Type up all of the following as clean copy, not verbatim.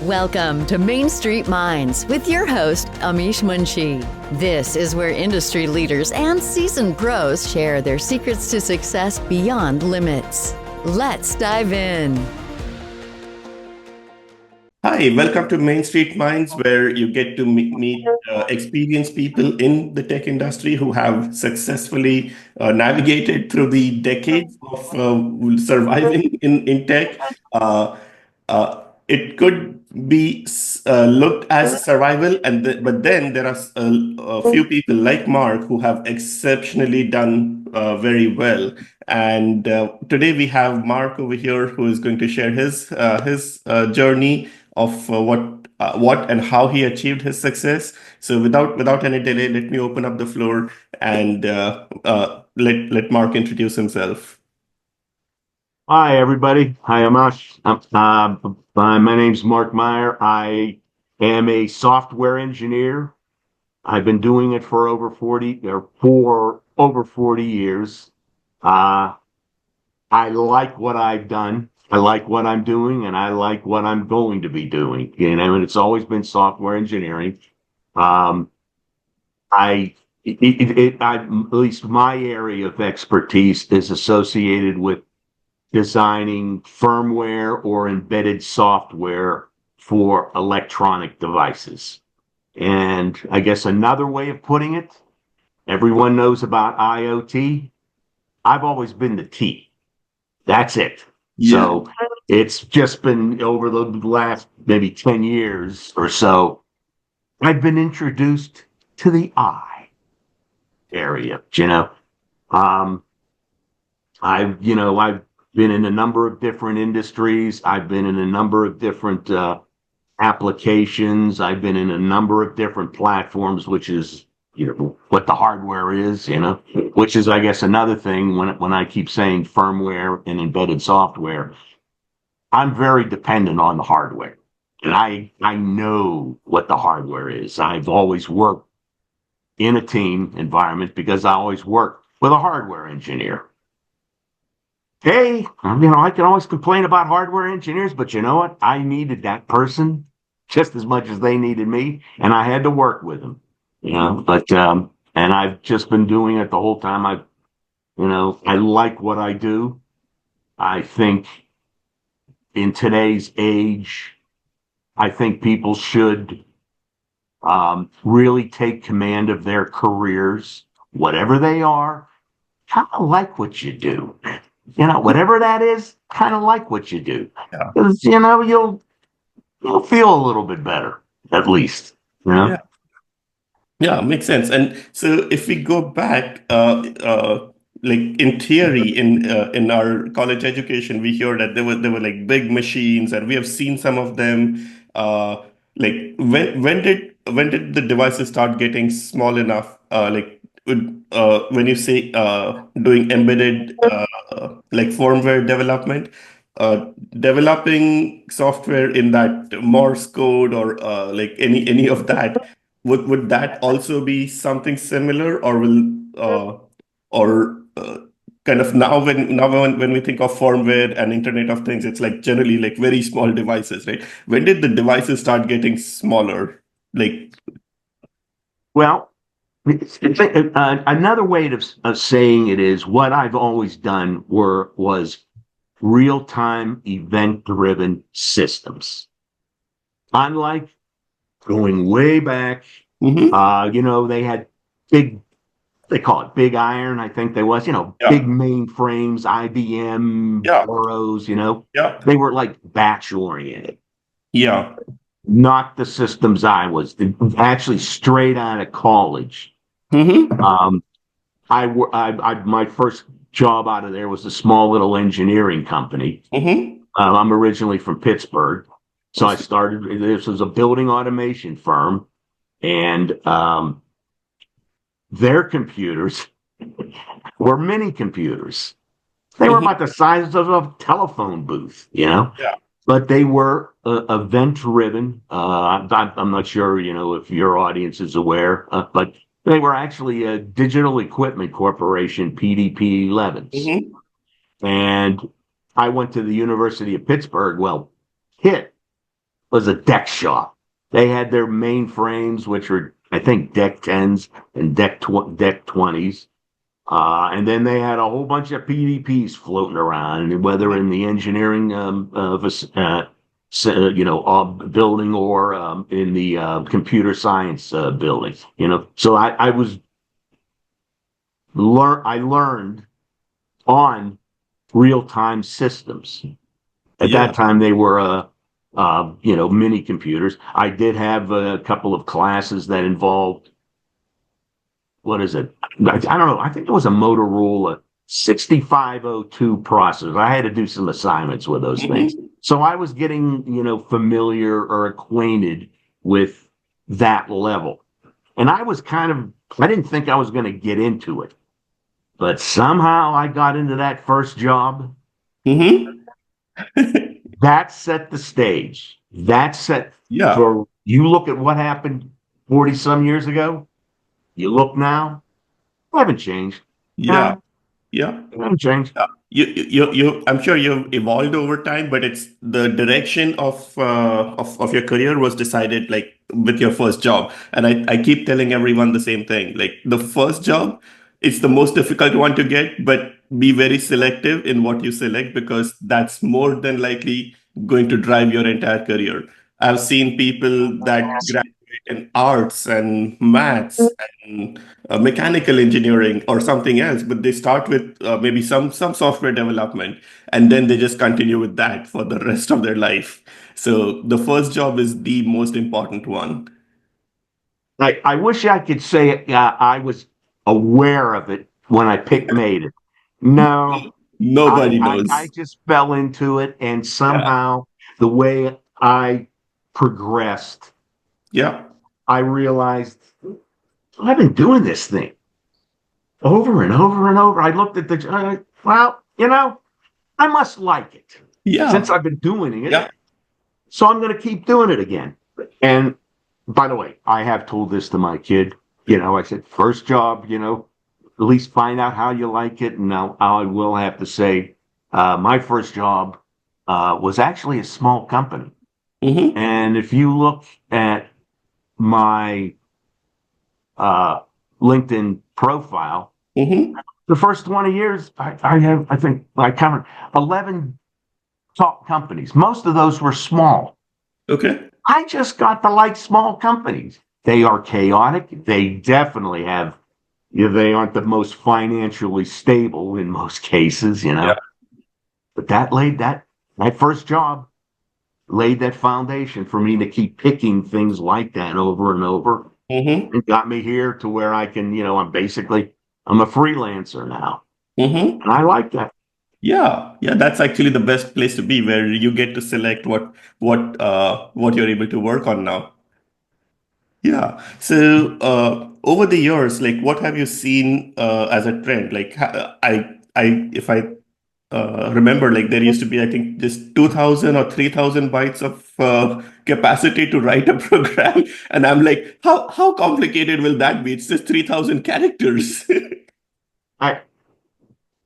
Welcome to Main Street Minds with your host, Amish Munshi. This is where industry leaders and seasoned pros share their secrets to success beyond limits. Let's dive in. Hi, welcome to Main Street Minds, where you get to meet experienced people in the tech industry who have successfully navigated through the decades of surviving in tech. It could be looked as survival, but then there are a few people like Mark who have exceptionally done very well. And today we have Mark over here who is going to share his journey of what and how he achieved his success. So without any delay, let me open up the floor and let Mark introduce himself. Hi, everybody. Hi, Amish. My name's Mark Meyer. I am a software engineer. I've been doing it for over 40 years. I like what I've done. I like what I'm doing, and I like what I'm going to be doing. And it's always been software engineering. Um, at least my area of expertise is associated with designing firmware or embedded software for electronic devices. And I guess another way of putting it, everyone knows about IoT. I've always been the T. That's it. Yeah. So it's just been over the last maybe 10 years or so, I've been introduced to the I area, I've been in a number of different industries. I've been in a number of different applications. I've been in a number of different platforms, which is what the hardware is, which is, I guess, another thing when I keep saying firmware and embedded software, I'm very dependent on the hardware. And I know what the hardware is. I've always worked in a team environment because I always work with a hardware engineer. Hey, I can always complain about hardware engineers, but you know what? I needed that person just as much as they needed me, and I had to work with them. And I've just been doing it the whole time. I like what I do. I think in today's age, I think people should really take command of their careers, whatever they are. Kind of like what you do. Whatever that is, kind of like what you do. Yeah. Because, you'll feel a little bit better, at least. Yeah. Yeah, makes sense. And so if we go back, like in theory, in our college education, we hear that there were like big machines, and we have seen some of them. Like when did the devices start getting small enough? When you say doing embedded like firmware development, developing software in that Morse code or like any of that. Would that also be something similar, or will or kind of now when we think of firmware and Internet of Things, it's like generally like very small devices, right? When did the devices start getting smaller? Like, Well, another way of saying it is what I've always done was real-time event-driven systems. Unlike going way back, they had they call it big iron, I think there was, big mainframes, IBM, Yeah. Boros, yeah, they were like batch oriented. yeah, Not the systems I was. Actually, straight out of college. mm-hmm. My first job out of there was a small little engineering company. Mm-hmm. I'm originally from Pittsburgh, so I started. This was a building automation firm, and their computers were mini computers. They were about the size of a telephone booth, Yeah. But they were event-driven. I'm not sure, if your audience is aware, but they were actually a Digital Equipment Corporation, PDP 11s. Mm-hmm. And I went to the University of Pittsburgh, Pitt, was a deck shop. They had their mainframes, which were, I think, Deck 10s and Deck 20s. And then they had a whole bunch of PDPs floating around, whether in the engineering building or in the computer science building. So I learned on real-time systems. At Yeah. that time, they were mini computers. I did have a couple of classes that involved, what is it? I don't know. I think it was a Motorola 6502 processor. I had to do some assignments with those things. Mm-hmm. So I was getting, familiar or acquainted with that level. And I didn't think I was going to get into it. But somehow I got into that first job. Mm-hmm. That set the stage. That set Yeah. for, you look at what happened 40 some years ago. You look now, I haven't changed. Yeah. Yeah. I haven't changed. I'm sure you've evolved over time, but it's the direction of your career was decided like with your first job. And I keep telling everyone the same thing. Like the first job, it's the most difficult one to get, but be very selective in what you select because that's more than likely going to drive your entire career. I've seen people that graduate in arts and maths and mechanical engineering or something else, but they start with maybe some software development, and then they just continue with that for the rest of their life. So the first job is the most important one. I wish I could say I was aware of it when I made it. No, Nobody I knows. just fell into it, and Yeah, somehow the way I progressed, yeah, I realized I've been doing this thing over and over and over. I looked at I must like it since yeah, I've been doing it. yeah. So I'm going to keep doing it again. And by the way, I have told this to my kid. I said, first job, at least find out how you like it. And now I will have to say, my first job was actually a small company. Mm-hmm, And if you look at my LinkedIn profile, mm-hmm. the first 20 years, I think I covered 11 top companies. Most of those were small. Okay. I just got to like small companies. They are chaotic. They definitely have, they aren't the most financially stable in most cases, Yeah. But that first job laid that foundation for me to keep picking things like that over and over. Mm-hmm, It got me here to where I can, I'm a freelancer now. mm-hmm. And I like that. Yeah, yeah, that's actually the best place to be, where you get to select what you're able to work on now. Yeah. So over the years, like what have you seen as a trend? Like if I remember, like there used to be, I think, just 2,000 or 3,000 bytes of capacity to write a program, and I'm like, how complicated will that be? It's just 3,000 characters. I,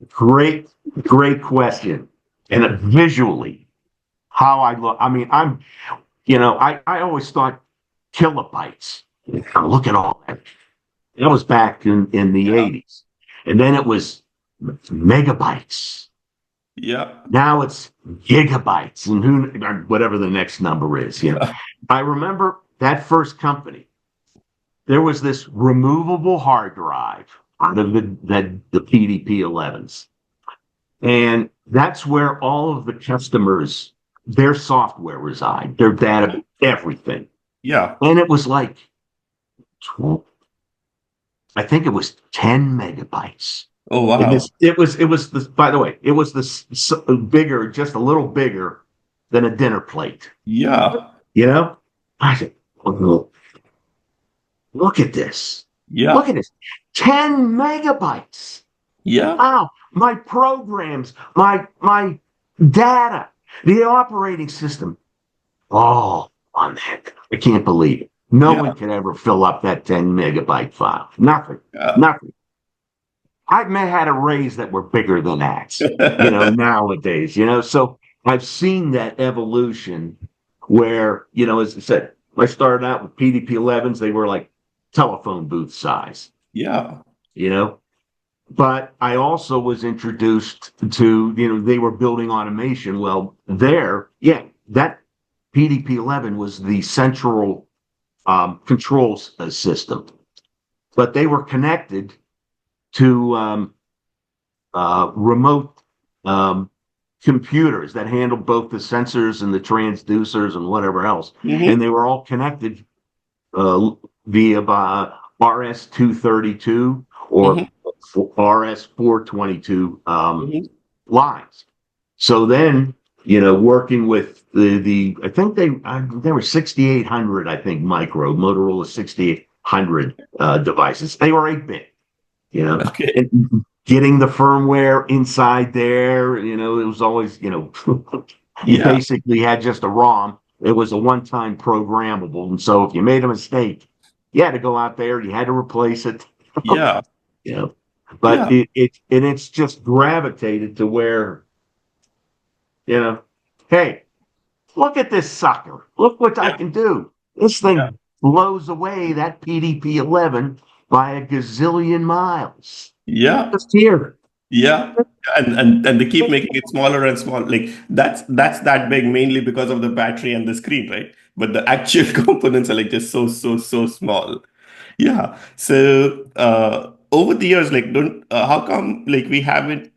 great, great question. And visually, how I look, I mean, I always thought kilobytes. Look at all that. That was back in the Yeah, 80s. And then it was megabytes. yeah, Now it's gigabytes and whatever the next number is. yeah. I remember that first company. There was this removable hard drive out of the PDP 11s. And that's where all of the customers, their software reside, their data, everything. Yeah. And it was like 12, I think it was 10 megabytes. Oh, And wow. by the way, it was bigger, just a little bigger than a dinner plate. Yeah, You know, I said, "Oh, look at this. Look yeah, at this. 10 megabytes. yeah, Wow. My programs, my data, the operating system, all on that. I can't believe it. No yeah, one can ever fill up that 10 megabyte file. Nothing. yeah. Nothing. I've had arrays that were bigger than that, nowadays, so I've seen that evolution where, as I said, I started out with PDP-11s. They were like telephone booth size, Yeah. you know. But I also was introduced to, they were building automation. Well, that PDP-11 was the central controls system, but they were connected to remote computers that handled both the sensors and the transducers and whatever else, and they were all connected via RS-232 or RS-422 lines. So then, working with the I think they were 6800, I think, Motorola 6800 devices. They were 8-bit, Okay. and getting the firmware inside there, it was always, you Yeah. basically had just a ROM. It was a one-time programmable. And so if you made a mistake, you had to go out there, you had to replace it. Yeah. But Yeah. it's just gravitated to where, hey, look at this sucker. Look what I Yeah. can do. This thing blows away that PDP-11 by a gazillion miles. Yeah. Just here. Yeah. And they keep making it smaller and smaller. Like that's that big mainly because of the battery and the screen, right? But the actual components are like just so small. Yeah. So over the years, like, don't how come like we haven't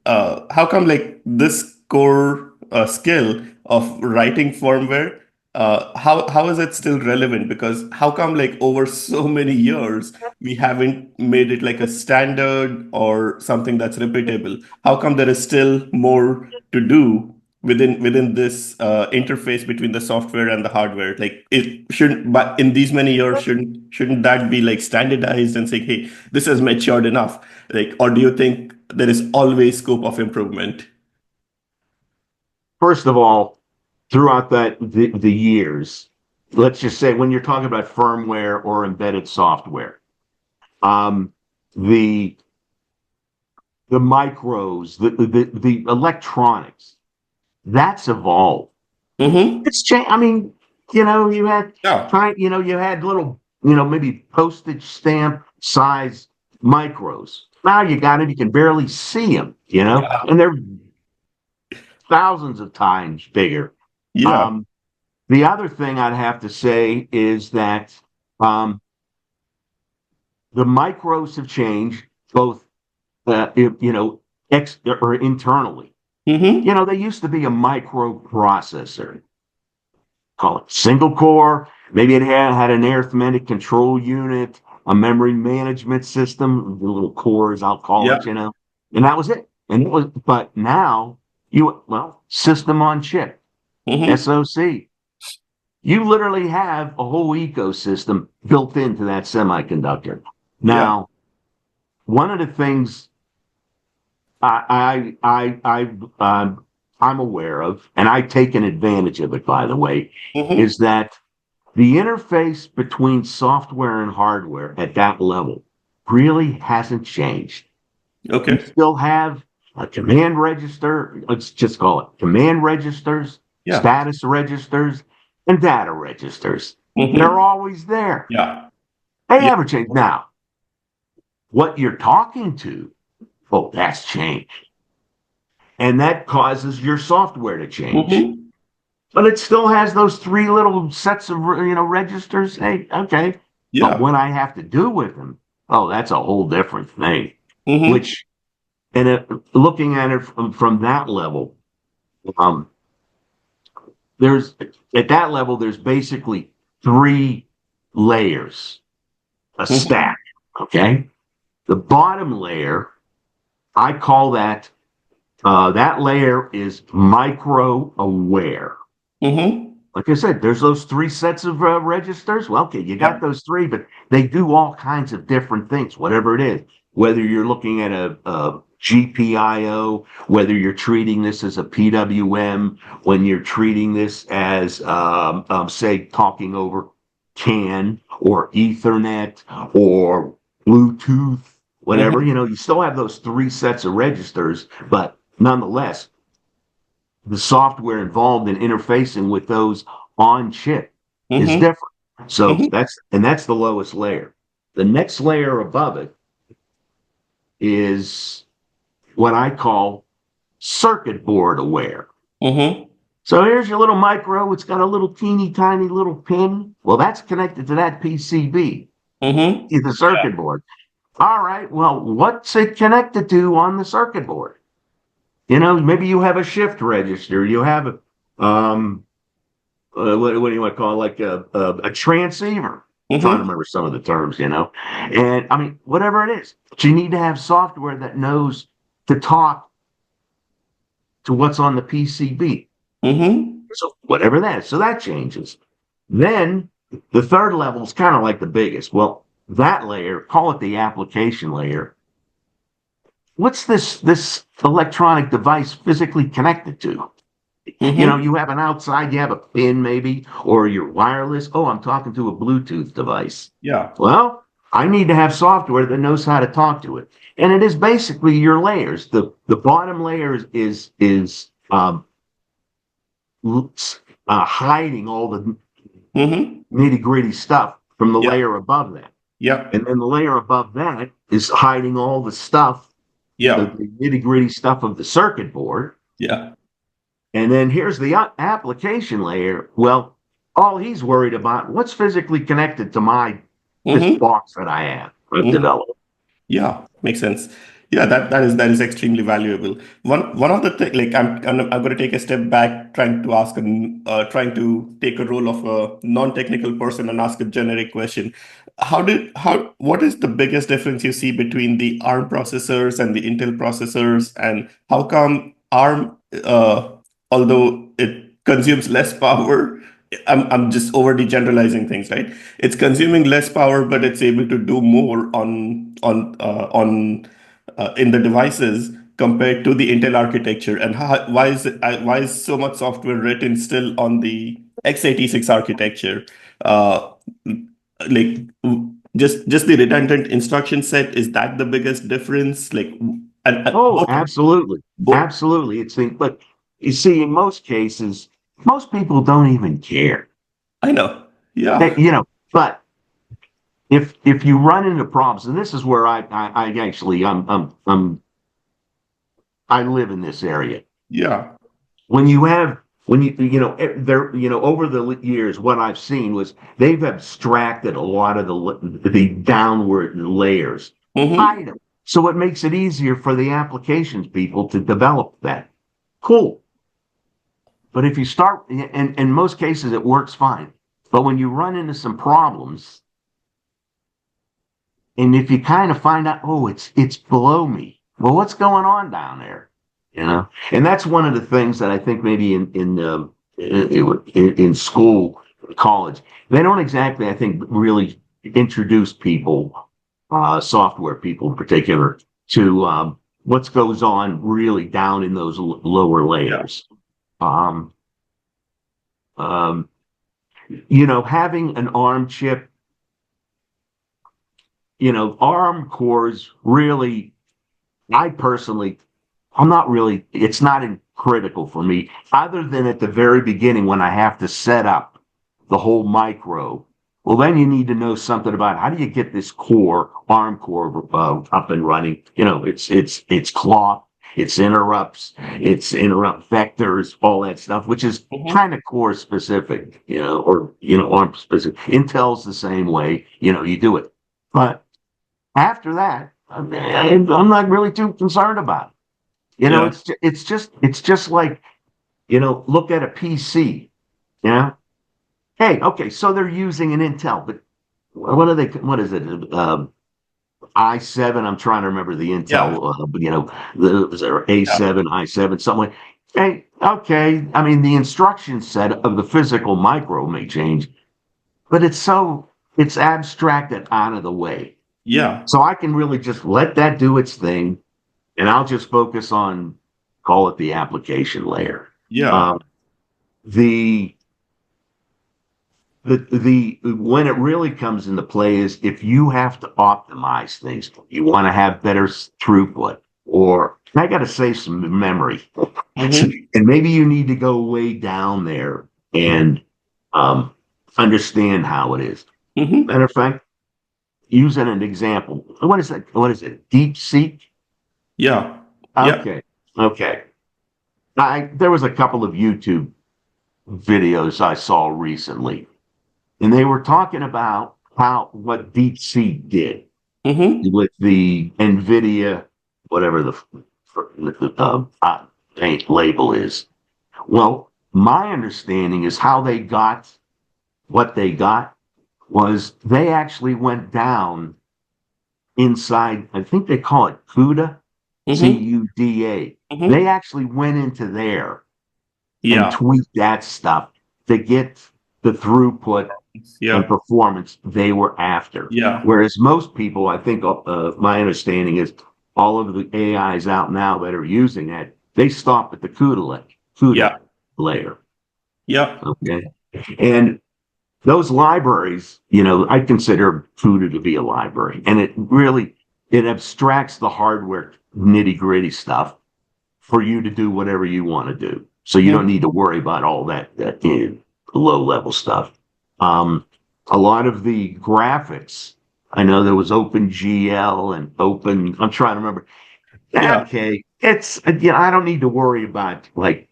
how come like this core skill of writing firmware how is it still relevant? Because how come like over so many years we haven't made it like a standard or something that's repeatable? How come there is still more to do within this interface between the software and the hardware? Like it shouldn't, but in these many years, shouldn't that be like standardized and saying, hey, this has matured enough? Like, or do you think there is always scope of improvement? First of all, throughout the years, let's just say when you're talking about firmware or embedded software, um, the the micros, the electronics, that's evolved. Mm-hmm. It's changed. I mean, you had Yeah. you had little, maybe postage stamp size micros. Now you got them, you can barely see them, Yeah. and they're thousands of times bigger. Yeah. Um, the other thing I'd have to say is that um, the micros have changed both, or internally. Mm-hmm. They used to be a microprocessor, call it single core. Maybe it had an arithmetic control unit, a memory management system, the little cores, I'll call Yeah. it, and that was it. But now system on chip, Mm-hmm. SoC. You literally have a whole ecosystem built into that semiconductor. Yeah. Now, one of the things I'm aware of, and I've taken advantage of it, by the way, Mm-hmm. is that the interface between software and hardware at that level really hasn't changed. You Okay. still have a command register, let's just call it command registers, Yeah. status registers, and data registers. They're Mm-hmm. always there. Yeah. They Yeah. never change. Now, what you're talking to, oh, that's changed. And that causes your software to change. Mm-hmm. But it still has those three little sets of registers. Hey, okay. But Yeah. what I have to do with them, oh, that's a whole different thing. Mm-hmm. Which, looking at it from that level, um, there's at that level, there's basically three layers, a Mm-hmm. stack. Okay. The bottom layer, I call that layer is micro aware. Mm-hmm. Like I said, there's those three sets of registers. Well, okay, you got Yeah. those three, but they do all kinds of different things, whatever it is. Whether you're looking at a GPIO, whether you're treating this as a PWM, when you're treating this as, say, talking over CAN or Ethernet or Bluetooth, whatever, Mm-hmm. you still have those three sets of registers, but nonetheless, the software involved in interfacing with those on chip is Mm-hmm. different. So Mm-hmm. that's the lowest layer. The next layer above it is what I call circuit board aware. Mm-hmm. So here's your little micro. It's got a little teeny tiny little pin. Well, that's connected to that PCB, Mm-hmm. the circuit board. All right. Well, what's it connected to on the circuit board? Maybe you have a shift register. You have what do you want to call it? Like a transceiver. I'm trying to Mm-hmm. remember some of the terms, And I mean, whatever it is, but you need to have software that knows to talk to what's on the PCB. Mm-hmm. So whatever that is. So that changes. Then the third level is kind of like the biggest. Well, that layer, call it the application layer. What's this electronic device physically connected to? Mm-hmm. You have an outside, you have a pin maybe, or you're wireless. Oh, I'm talking to a Bluetooth device. Yeah. Well, I need to have software that knows how to talk to it. And it is basically your layers. The bottom layer is hiding all the Mm-hmm. nitty gritty stuff from the Yeah. layer above that. Yeah. And then the layer above that is hiding all the stuff, Yeah. the nitty gritty stuff of the circuit board. Yeah. And then here's the application layer. Well, all he's worried about, what's physically connected to this Mm-hmm. box that I've Mm-hmm. developed. Yeah, makes sense. Yeah, that is extremely valuable. One of the thing, like I'm going to take a step back, trying to take a role of a non-technical person and ask a generic question. What is the biggest difference you see between the ARM processors and the Intel processors, and how come ARM, although it consumes less power, I'm just overly generalizing things, right? It's consuming less power, but it's able to do more on in the devices compared to the Intel architecture. And why is so much software written still on the x86 architecture? Uh, like just the redundant instruction set, is that the biggest difference? Like, and Oh, both, absolutely. both. Absolutely. But you see, in most cases, most people don't even care. I know. They, Yeah. but if you run into problems, and this is where I actually I live in this area. Yeah. When you have when there over the years, what I've seen was they've abstracted a lot of the downward layers, Mm-hmm. hide them, so it makes it easier for the applications people to develop that. Cool. But if you start, and in most cases, it works fine. But when you run into some problems, and if you kind of find out, oh, it's below me. Well, what's going on down there? And that's one of the things that I think maybe in school, college, they don't exactly, I think, really introduce people, software people in particular, to what goes on really down in those lower Yeah. layers. Um, um, having an ARM chip, ARM cores really, I personally, it's not critical for me, other than at the very beginning when I have to set up the whole micro. Well, then you need to know something about how do you get this ARM core up and running. It's clock, it's interrupts, it's interrupt vectors, all that stuff, which is Mm-hmm. kind of core specific, or, ARM specific. Intel's the same way, you do it. But after that, I'm not really too concerned about it. Yeah. It's just like, look at a PC, you know? Hey, okay, so they're using an Intel, but what is it? i7, I'm trying to remember the Yeah. Intel, was there Yeah. A7, i7, something like, hey, okay, I mean, the instruction set of the physical micro may change, but it's abstracted out of the way. Yeah. So I can really just let that do its thing, and I'll just focus on, call it the application layer. Yeah. Um, the when it really comes into play is if you have to optimize things, you want to have better throughput, or I got to save some memory. Mm-hmm. And maybe you need to go way down there and um, understand how it is. Mm-hmm. Matter of fact, using an example, what is that? What is it? Deep Seek? Yeah. Yeah. Okay. Okay. There was a couple of YouTube videos I saw recently, and they were talking about what Deep Seek did Mm-hmm. with the NVIDIA, whatever label is. Well, my understanding is how they got what they got was they actually went down inside, I think they call it CUDA, Mm-hmm. CUDA. Mm-hmm. They actually went into there and Yeah. tweaked that stuff to get the throughput and Yeah. performance they were after. Yeah. Whereas most people, I think, my understanding is all of the AIs out now that are using it, they stop at the CUDA Yeah. layer. Yeah. Okay. And those libraries, I consider CUDA to be a library, and it abstracts the hardware nitty gritty stuff for you to do whatever you want to do. So you don't need to worry about all that low level stuff. Um, a lot of the graphics, I know there was OpenGL and I'm trying to remember. Yeah. Okay, I don't need to worry about like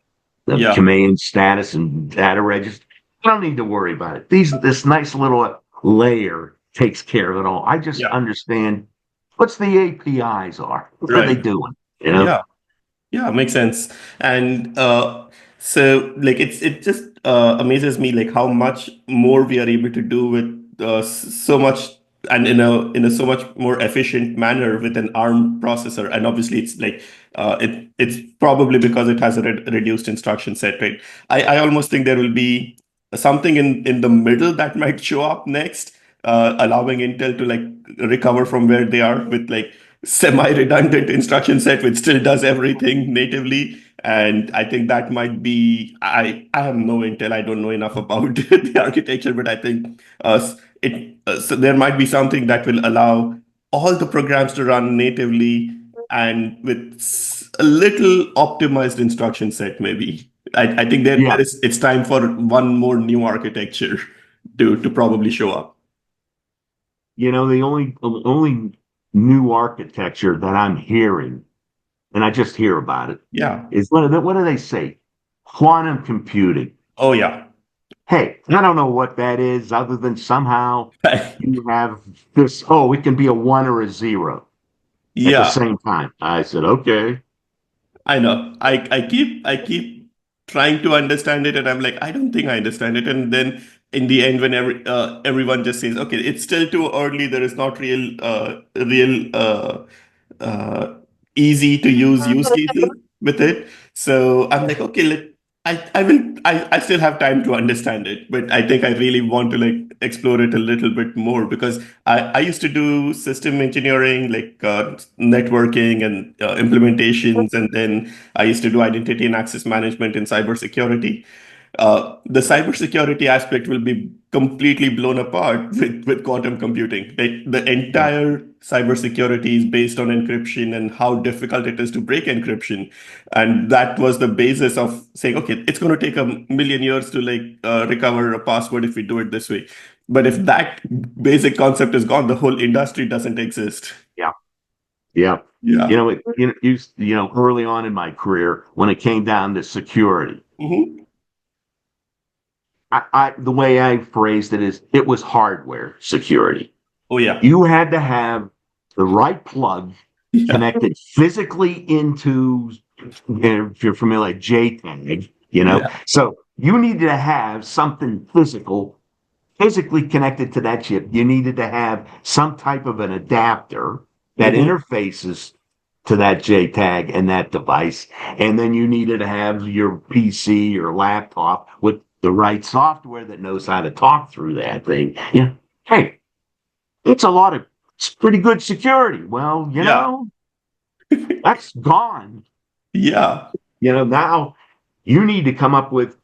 the Yeah. command status and data register. I don't need to worry about it. This nice little layer takes care of it all. I just Yeah. understand what's the APIs are. What are they Right. doing? Yeah. Yeah, makes sense. And so like it just amazes me like how much more we are able to do with so much and in a so much more efficient manner with an ARM processor. And obviously it's like it's probably because it has a reduced instruction set, right? I almost think there will be something in the middle that might show up next, allowing Intel to like recover from where they are with like semi-redundant instruction set which still does everything natively. And I think that might be I have no intel. I don't know enough about the architecture, but I think so there might be something that will allow all the programs to run natively and with a little optimized instruction set maybe. I think Yeah. it's time for one more new architecture to probably show up. The only new architecture that I'm hearing, and I just hear about it, Yeah. is what do they say? Quantum computing. Oh yeah. Hey, I don't know what that is, other than somehow you have this. Oh, it can be a one or a zero at the Yeah. same time. I said, okay. I know. I keep trying to understand it, and I'm like, I don't think I understand it. And then in the end, when everyone just says, okay, it's still too early. There is not real uh, easy to use cases with it. So I'm like, okay, I still have time to understand it, but I think I really want to like explore it a little bit more because I used to do system engineering, like networking and implementations, and then I used to do identity and access management in cybersecurity. The cybersecurity aspect will be completely blown apart with quantum computing. The Yeah. entire cybersecurity is based on encryption and how difficult it is to break encryption. And that was the basis of saying, okay, it's going to take a million years to like recover a password if we do it this way. But if that basic concept is gone, the whole industry doesn't exist. Yeah. Yeah. Yeah. Early on in my career, when it came down to security, Hmm. the way I phrased it is it was hardware security. Oh yeah. You had to have the right plug Yeah. connected physically into, if you're familiar, like JTAG, Yeah. So you needed to have something physically connected to that chip. You needed to have some type of an adapter that Hmm. interfaces to that JTAG and that device. And then you needed to have your PC or laptop with the right software that knows how to talk through that thing. Yeah. Hey, it's pretty good security. Well, Yeah. that's gone. Yeah. Now you need to come up with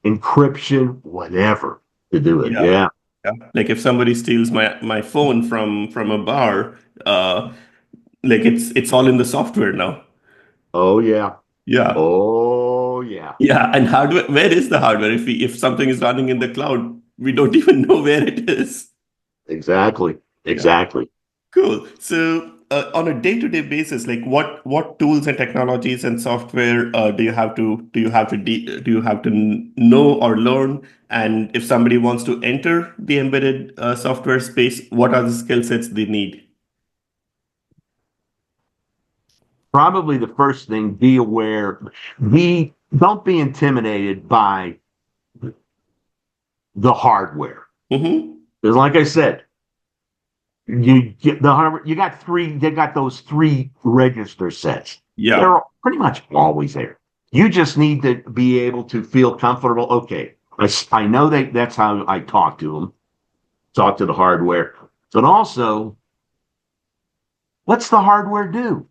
encryption, whatever to do it. Yeah. Yeah. Yeah. Like if somebody steals my phone from a bar, like it's all in the software now. Oh yeah. Yeah. Oh yeah. Yeah. And hardware, where is the hardware? If something is running in the cloud, we don't even know where it is. Exactly. Yeah. Exactly. Cool. So, on a day-to-day basis, like what tools and technologies and software do you have to know or learn? And if somebody wants to enter the embedded software space, what are the skill sets they need? Probably the first thing, be aware, don't be intimidated by the hardware. Mm-hmm. Because like I said, you get the hardware, you got those three register sets. Yeah. They're pretty much always there. You just need to be able to feel comfortable. Okay, I know that's how I talk to them, talk to the hardware, but also, what's the hardware do?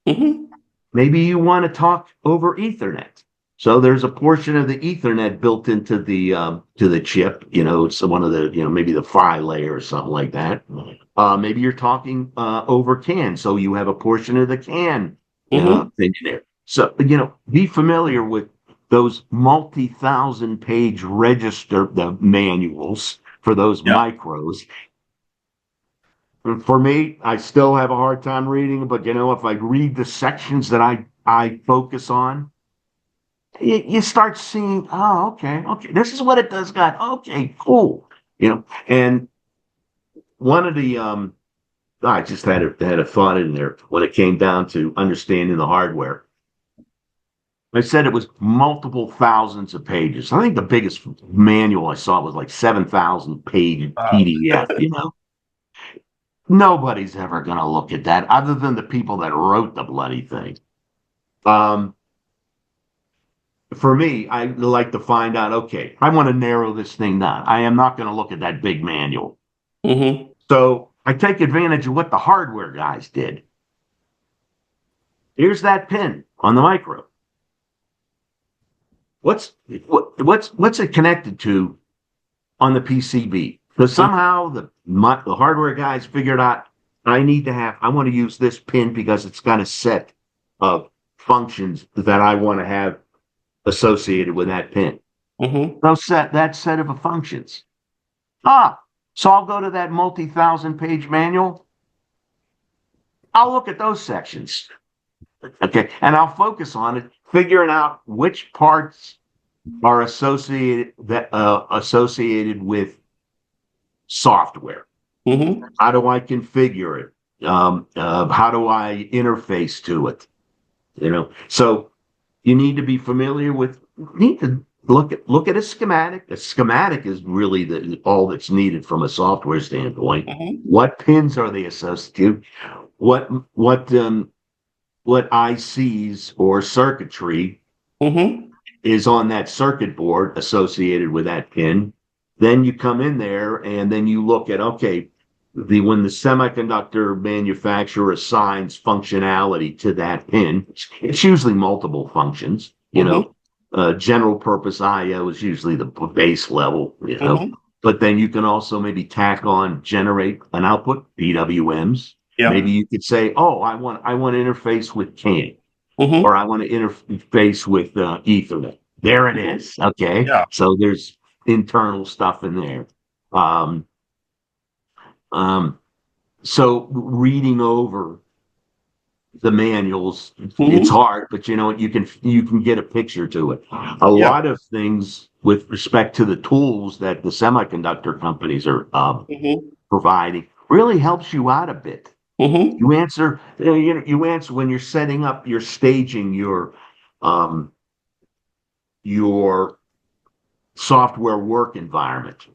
Mm-hmm. Maybe you want to talk over Ethernet. So there's a portion of the Ethernet built into the to the chip. It's one of the maybe the PHY layer or something like that. Maybe you're talking over CAN, so you have a portion of the CAN Mm-hmm. thing in there. So be familiar with those multi-thousand page register the manuals for those Yeah. micros. For me, I still have a hard time reading, but if I read the sections that I focus on, you start seeing, oh, okay, this is what it does, God. Okay, cool. And one of the I just had a thought in there when it came down to understanding the hardware. I said it was multiple thousands of pages. I think the biggest manual I saw was like 7,000 page Wow. PDF. Nobody's ever going to look at that other than the people that wrote the bloody thing. Um, for me, I like to find out, okay, I want to narrow this thing down. I am not going to look at that big manual. Mm-hmm. So I take advantage of what the hardware guys did. Here's that pin on the micro. What's it connected to on the PCB? Because somehow the hardware guys figured out I want to use this pin because it's got a set of functions that I want to have associated with that pin. Mm-hmm. That set of functions. So I'll go to that multi-thousand page manual. I'll look at those sections. Okay. And I'll focus on it, figuring out which parts are associated with software. Mm-hmm. How do I configure it? How do I interface to it? So you need to be familiar with. Need to look at a schematic. A schematic is really all that's needed from a software standpoint. Mm-hmm. What pins are they associated? What what ICs or circuitry Mm-hmm. is on that circuit board associated with that pin. Then you come in there and then you look at, okay, when the semiconductor manufacturer assigns functionality to that pin, it's usually multiple functions. Mm-hmm. General purpose IO is usually the base level, Mm-hmm. but then you can also maybe tack on generate an output, PWMs. Yeah. Maybe you could say, oh, I want to interface with CAN, or Mm-hmm. I want to interface with Ethernet. There it Mm-hmm. is. Okay. Yeah. So there's internal stuff in there. Um, um, so reading over the manuals, it's Mm-hmm. hard, but you can get a picture to it. A Yeah. lot of things with respect to the tools that the semiconductor companies are Mm-hmm. providing really helps you out a bit. Mm-hmm. You answer when you're setting up, you're staging um, your software work environment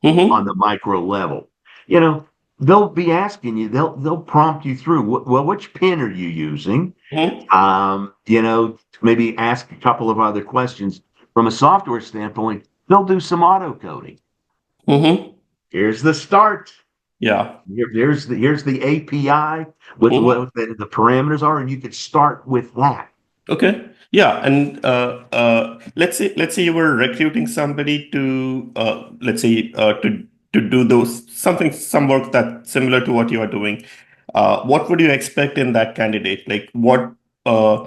on Mm-hmm. the micro level. You know, they'll be asking you, they'll prompt you through, well, which pin are you using? Mm-hmm. Maybe ask a couple of other questions. From a software standpoint, they'll do some auto coding. Mm-hmm. Here's the start. Yeah. Here's the API with Mm-hmm. what the parameters are, and you could start with that. Okay. Yeah, and let's say you were recruiting somebody to let's say to do some work that's similar to what you are doing. What would you expect in that candidate? Like what uh,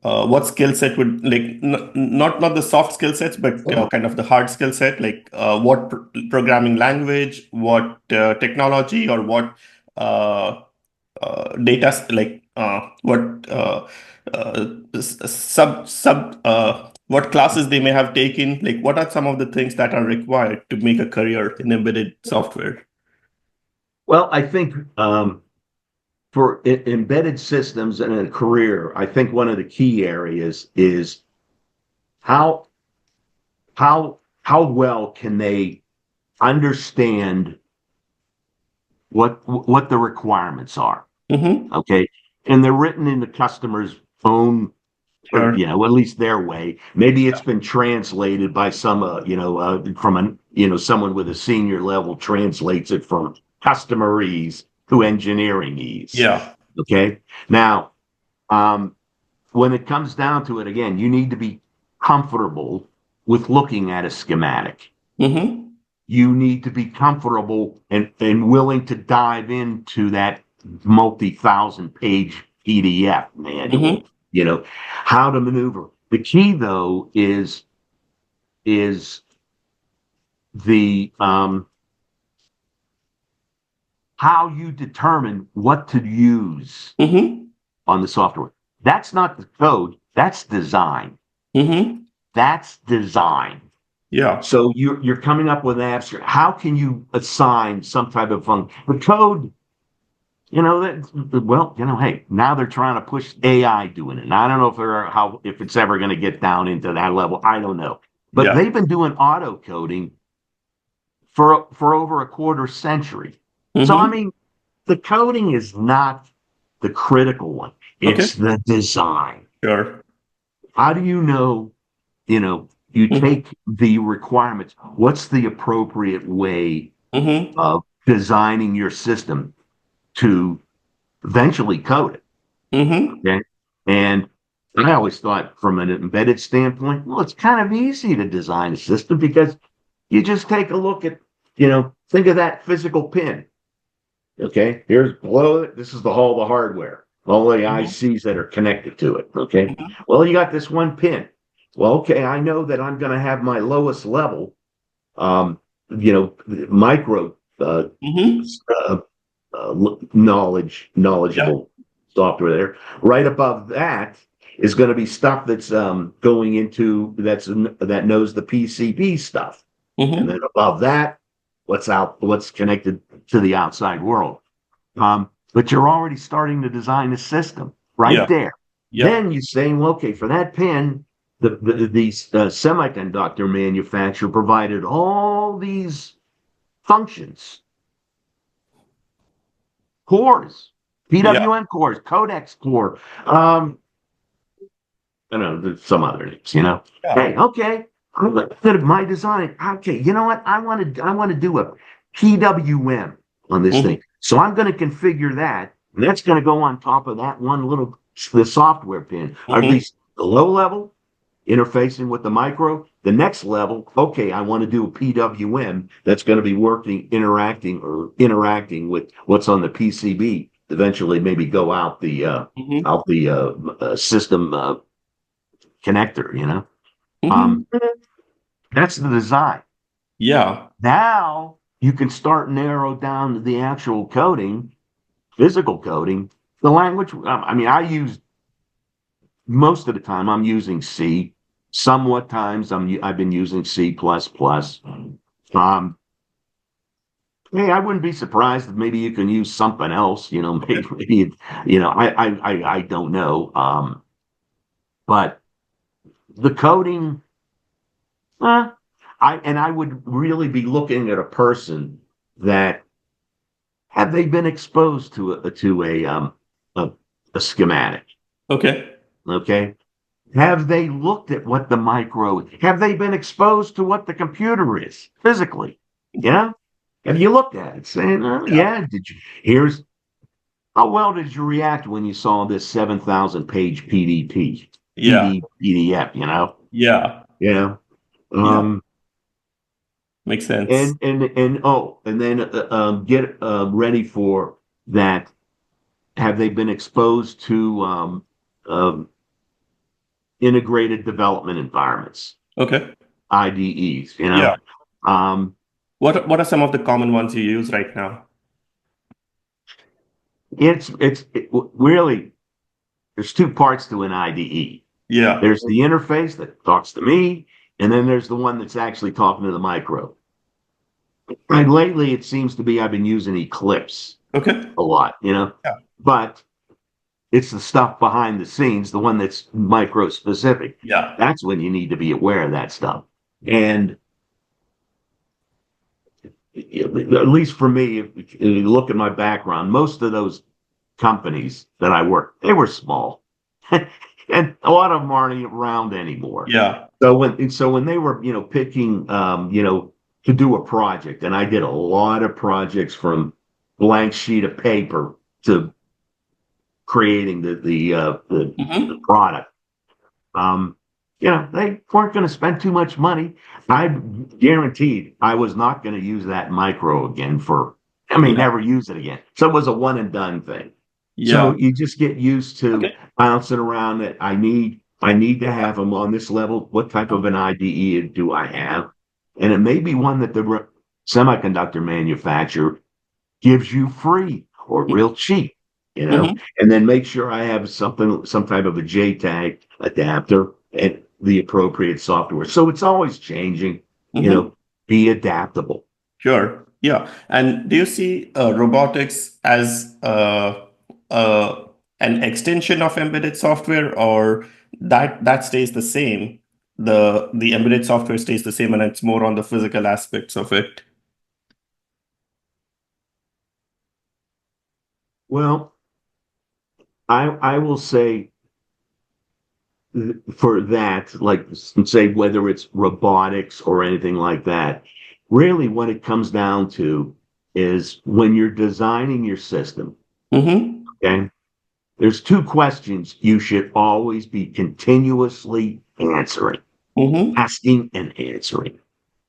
what skill set would like not the soft skill sets, but kind of the hard skill set, like what programming language, what technology, or what data like what sub what classes they may have taken, like what are some of the things that are required to make a career in embedded software? Well, I think for embedded systems and a career, I think one of the key areas is how how well can they understand what the requirements are. Mm-hmm. Okay, and they're written in the customer's own, or Sure. at least their way. Maybe it's been translated by some from someone with a senior level translates it from customerese to engineeringese. Yeah. Okay, now when it comes down to it, again, you need to be comfortable with looking at a schematic. Mm-hmm. You need to be comfortable and willing to dive into that multi-thousand page PDF manual, Mm-hmm. how to maneuver. The key though is the how you determine what to use Mm-hmm. on the software. That's not the code, that's design. Mm-hmm. That's design. Yeah. So you're coming up with an abstract. How can you assign some type of function? The code, hey, now they're trying to push AI doing it. And I don't know if it's ever going to get down into that level. I don't know. But Yeah. they've been doing auto coding for over a quarter century. So I Mm-hmm. mean, the coding is not the critical one. Okay. It's the design. Sure. How do you know, you Mm-hmm. take the requirements, what's the appropriate way Mm-hmm. of designing your system to eventually code it? Mm-hmm. Okay. And I always thought from an embedded standpoint, well, it's kind of easy to design a system because you just take a look at, think of that physical pin. Okay. Here's below it. This is all the hardware, all the Mm-hmm. ICs that are connected to it. Okay. Mm-hmm. Well, you got this one pin. Well, okay, I know that I'm going to have my lowest level, micro Mm-hmm. uh, Yeah. knowledgeable software there. Right above that is going to be stuff that's going into that knows the PCB stuff, and Mm-hmm. then above that, what's connected to the outside world. But you're already starting to design a system right Yeah. there. Yeah. Then you say, well, okay, for that pin, the semiconductor manufacturer provided all these functions, cores, Yeah. PWM cores, codex core. I don't know, there's some other names. Yeah. Hey, okay, I'm gonna my design. Okay, you know what? I want to do a PWM on this Mm-hmm. thing. So I'm going to configure that, and that's going to go on top of that one little the software pin, or at Mm-hmm. least the low level interfacing with the micro. The next level, okay, I want to do a PWM that's going to be interacting with what's on the PCB. Eventually, maybe go out the Mm-hmm. system connector. Mm-hmm. Um, that's the design. Yeah. Now you can start narrow down the actual coding, physical coding, the language. I mean, I use most of the time I'm using C. Somewhat times I've been using C plus plus. Hey, I wouldn't be surprised if maybe you can use something else. Maybe I don't know. But the coding, I would really be looking at a person that have they been exposed to a schematic? Okay. Okay. Have they looked at what the micro? Have they been exposed to what the computer is physically? Have you looked at it, saying, "Oh Yeah. yeah"? Did you? Here's how well did you react when you saw this 7,000 page Yeah. PDF? Yeah. You know. Yeah. Um, Makes sense. and then get ready for that. Have they been exposed to integrated development environments, Okay. IDEs, Yeah. Um, What are some of the common ones you use right now? really, there's two parts to an IDE. Yeah. There's the interface that talks to me, and then there's the one that's actually talking to the micro. And lately, it seems to be I've been using Eclipse Okay. a lot, Yeah. but it's the stuff behind the scenes, the one that's micro specific. Yeah. That's when you need to be aware of that stuff. And at least for me, if you look at my background, most of those companies that I worked, they were small. And a lot of them aren't around anymore. Yeah. So when they were, picking, to do a project, and I did a lot of projects from blank sheet of paper to creating the Hmm. product. They weren't going to spend too much money. I guaranteed I was not going to use that micro again Yeah. never use it again. So it was a one and done thing. Yeah. So you just get used to Okay. bouncing around that I need to have them on this level. What type of an IDE do I have? And it may be one that the semiconductor manufacturer gives you free or real cheap, Hmm. and then make sure I have some type of a JTAG adapter and the appropriate software. So it's always changing, Hmm. be adaptable. Sure. Yeah. And do you see robotics as uh, an extension of embedded software, or that stays the same? The embedded software stays the same, and it's more on the physical aspects of it. Well, I will say for that, like say whether it's robotics or anything like that, really what it comes down to is when you're designing your system, Mm-hmm. okay, there's two questions you should always be continuously answering, Mm-hmm. asking and answering.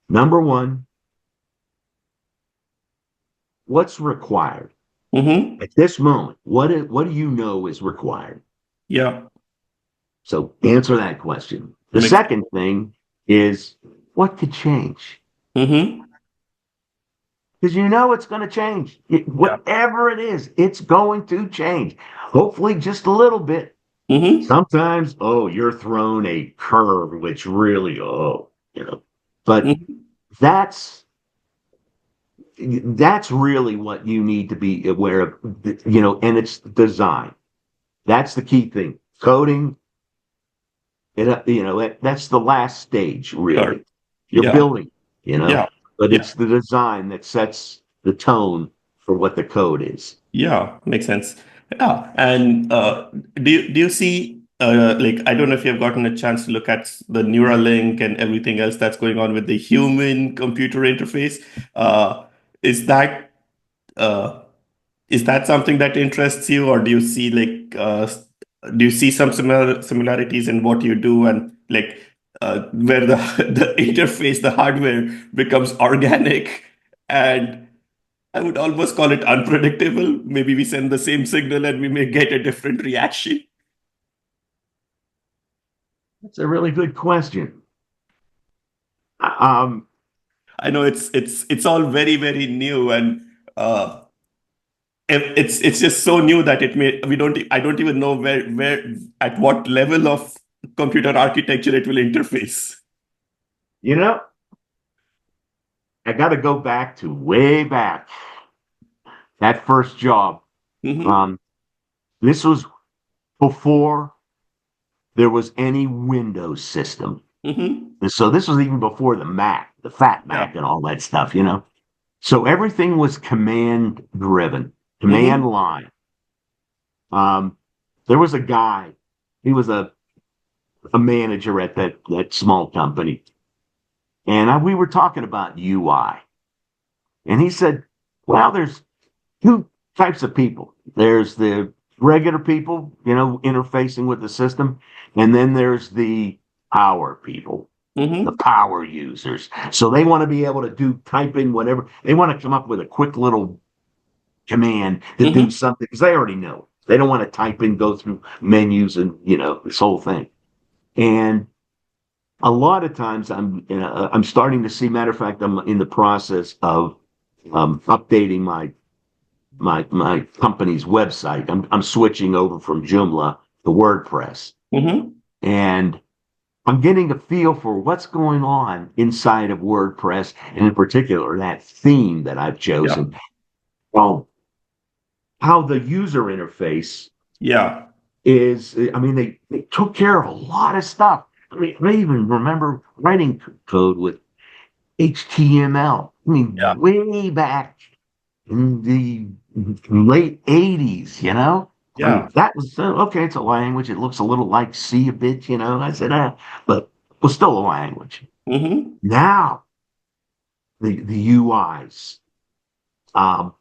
Number one, what's required? Mm-hmm. At this moment, what do you know is required? Yeah. So answer that question. The Makes. second thing is what could change? Mm-hmm. Because it's going to change. Yeah. Whatever it is, it's going to change. Hopefully, just a little bit. Mm-hmm. Sometimes, you're thrown a curve, which really, but Mm-hmm. that's that's really what you need to be aware of, and it's design. That's the key thing. Coding, that's the last stage, Sure. really. You're Yeah. building, you know, Yeah. but Yeah. it's the design that sets the tone for what the code is. Yeah, makes sense. Yeah, and do you see like, I don't know if you've gotten a chance to look at the Neuralink and everything else that's going on with the human computer interface? Uh, is that uh, is that something that interests you, or do you see some similarities in what you do, and like where the the interface, the hardware becomes organic, and I would almost call it unpredictable. Maybe we send the same signal and we may get a different reaction. That's a really good question. Um, I know it's all very, very new, and it's just so new that it may we don't I don't even know where at what level of computer architecture it will interface. you know, I got to go back to way back that first job. Hmm. Um, this was before there was any Windows system. Hmm. And so this was even before the Mac, the Fat Yeah. Mac, and all that stuff. So everything was command driven, command Hmm. line. Um, there was a guy, he was a manager at that small company, and we were talking about UI, and he said, "Well, there's two types of people. There's the regular people, interfacing with the system, and then there's the power people, the Hmm. power users. So they want to be able to type in whatever they want to come up with a quick little command to do Hmm. something because they already know. They don't want to type in, go through menus, and this whole thing." And a lot of times I'm starting to see, matter of fact, I'm in the process of updating my company's website. I'm switching over from Joomla to WordPress. Mm-hmm. And I'm getting a feel for what's going on inside of WordPress, and in particular, that theme that I've Yeah. chosen. Well, how the user interface Yeah. is, I mean, they took care of a lot of stuff. I mean, I even remember writing code with HTML. I mean, Yeah. way back in the late 80s, you know? I mean, Yeah. that was okay, it's a language. It looks a little like C a bit, you know? I said, but it was still a language. Mm-hmm. Now, the UIs, um,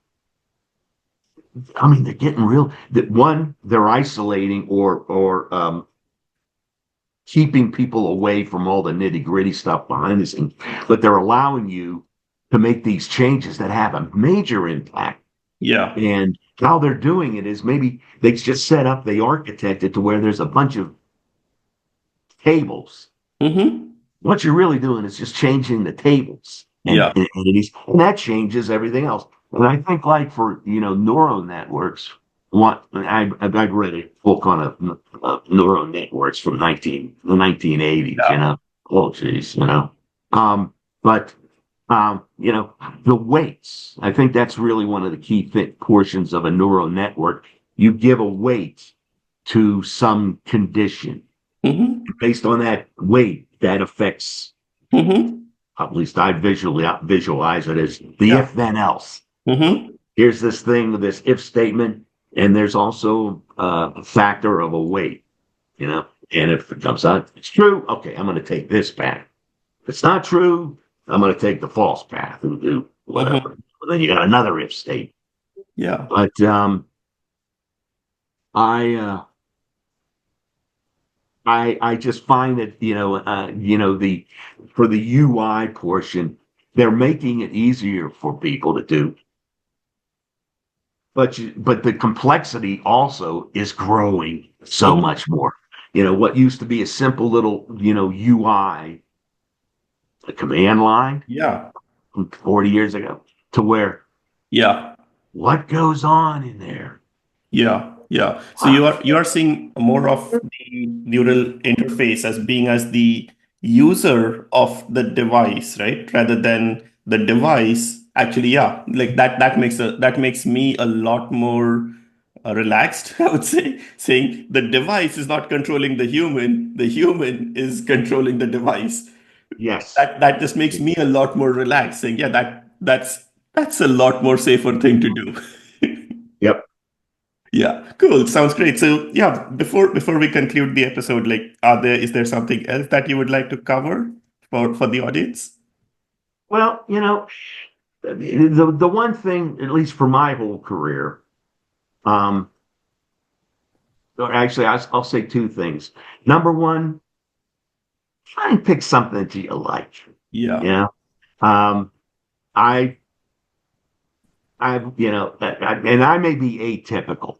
I mean, they're getting real. That one, they're isolating or keeping people away from all the nitty gritty stuff behind the scenes, but they're allowing you to make these changes that have a major impact. Yeah. And how they're doing it is maybe they just set up, they architect it to where there's a bunch of tables. Mm-hmm. What you're really doing is just changing the tables Yeah. and that changes everything else. And I think like for, neural networks, I've read a book on neural networks from the 1980s, Yeah. oh geez, but the weights, I think that's really one of the key portions of a neural network. You give a weight to some condition. Mm-hmm. Based on that weight, that affects, Mm-hmm. at least I visualize it as the Yeah. if then else. Mm-hmm. Here's this thing, this if statement, and there's also a factor of a weight, and if it comes out, it's true, okay, I'm going to take this path. If it's not true, I'm going to take the false path and do whatever. Mm-hmm. But then you got another if state. Yeah. But I uh, I just find that the for the UI portion, they're making it easier for people to do, but the complexity also is growing so Mm-hmm. much more. What used to be a simple little UI, a command line Yeah. from 40 years ago, to where Yeah. what goes on in there? Yeah, yeah. So you are seeing more of the neural interface as being as the user of the device, right? Rather than the device. Actually, yeah, like that makes me a lot more relaxed, I would say, saying the device is not controlling the human is controlling the device. Yes. That just makes me a lot more relaxed, saying, yeah, that's a lot more safer thing to do. Yep. Yeah, cool. Sounds great. So yeah, before we conclude the episode, like, is there something else that you would like to cover for the audience? Well, the one thing, at least for my whole career, um, or actually, I'll say two things. Number one, try and pick something that you like. You Yeah. know, um, I, and I may be atypical.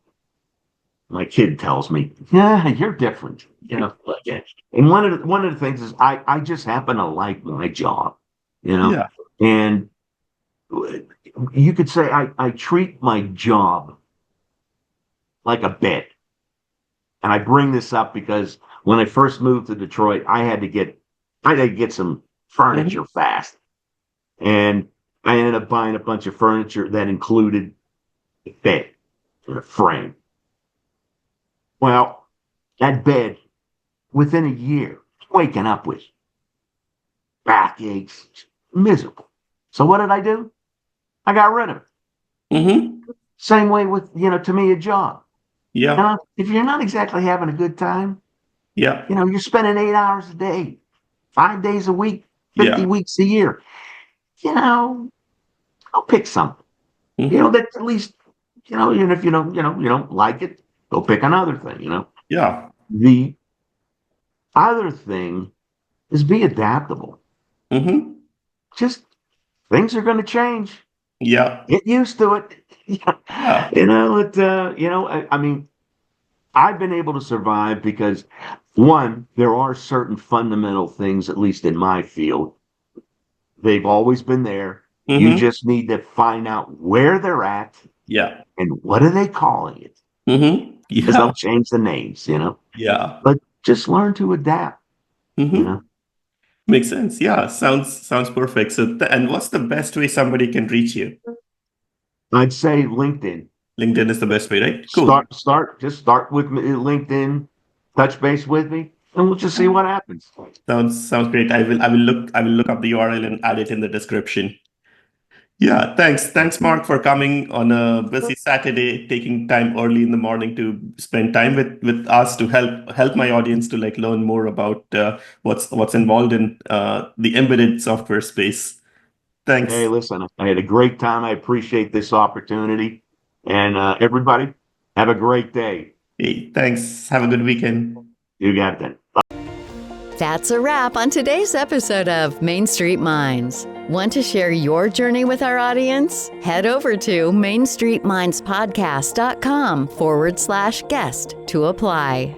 My kid tells me, "Yeah, you're different." Like, yeah. And one of the things is I just happen to like my job. You know, Yeah. and you could say I treat my job like a bed. And I bring this up because when I first moved to Detroit, I had to get some Mhm. furniture fast. And I ended up buying a bunch of furniture that included a bed and a frame. Well, that bed, within a year, waking up with backaches, miserable. So what did I do? I got rid of it. Hmm. Same way with, to me, a job. Yeah. If you're not exactly having a good time, Yeah. you're spending 8 hours a day, 5 days a week, 50 Yeah. weeks a year. You know, I'll pick something. Hmm. That at least, even if you don't like it, go pick another thing. Yeah. The other thing is be adaptable. Hmm. Just things are going to change. Yeah. Get used to it. Yeah. I mean, I've been able to survive because, one, there are certain fundamental things, at least in my field, they've always been there. You Mm-hmm. just need to find out where they're at Yeah. and what are they calling it? Mm-hmm. Because Yeah. they'll change the names, Yeah. but just learn to adapt, you Mm-hmm. know. Makes sense. Yeah. Sounds perfect. So, and what's the best way somebody can reach you? I'd say LinkedIn. LinkedIn is the best way, right? Cool. Just start with LinkedIn, touch base with me, and we'll just see what happens. Sounds great. I will look up the URL and add it in the description. Yeah, thanks, Mark, for coming on a busy Saturday, taking time early in the morning to spend time with us to help my audience to like learn more about what's involved in the embedded software space. Hey, Thanks. listen, I had a great time. I appreciate this opportunity. And everybody, have a great day. Hey, thanks. Have a good weekend. You got that. That's a wrap on today's episode of Main Street Minds. Want to share your journey with our audience? Head over to mainstreetmindspodcast.com/guest to apply.